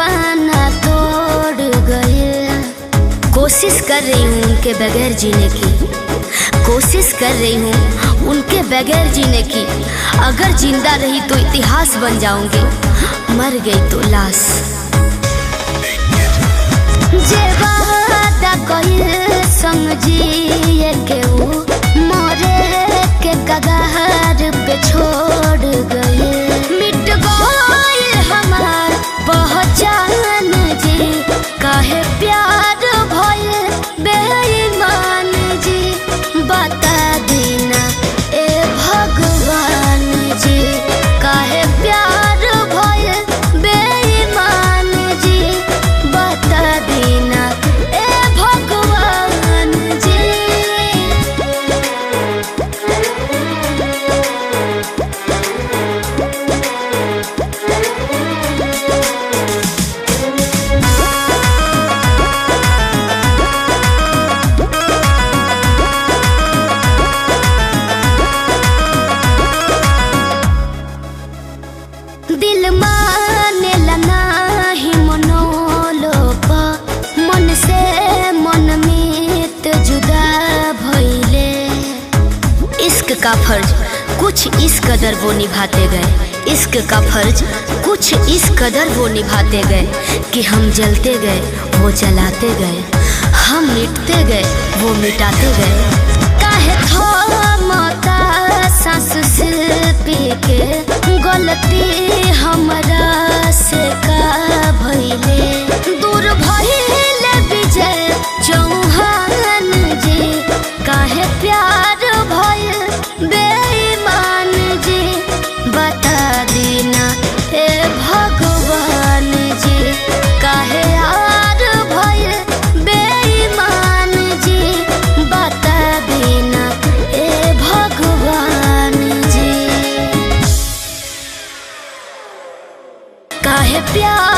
दीवाना तोड़ गए। कोशिश कर रही हूँ उनके बगैर जीने की, कोशिश कर रही हूँ उनके बगैर जीने की। अगर जिंदा रही तो इतिहास बन जाऊंगी, मर गई तो लाश। जे वादा कइल समझिए के वो मोरे के कगार पे छोड़ गए। मिट गइल हमार पहचान जी, काहे प्यार भइल बेईमान जी। बता देना ए भगवान जी, काहे प्यार भइल बेईमान जी। बता देना ए भगवान जी। दिल माने नाही मनोलोप, मन से मन मीत जुदा भइले। इश्क का फर्ज कुछ इस कदर वो निभाते गए, इश्क का फर्ज कुछ इस कदर वो निभाते गए कि हम जलते गए वो जलाते गए, हम मिटते गए वो मिटाते गए। काहे थमता सांस पी के, गलती हमरा से का भइले। दूर भइले विजय चौहान जी, काहे प्यार भइल बेईमान जी। बता देना ए भगवान जी, काहे यार भइल बेईमान जी। बता देना ए भगवान जी, काहे प्यार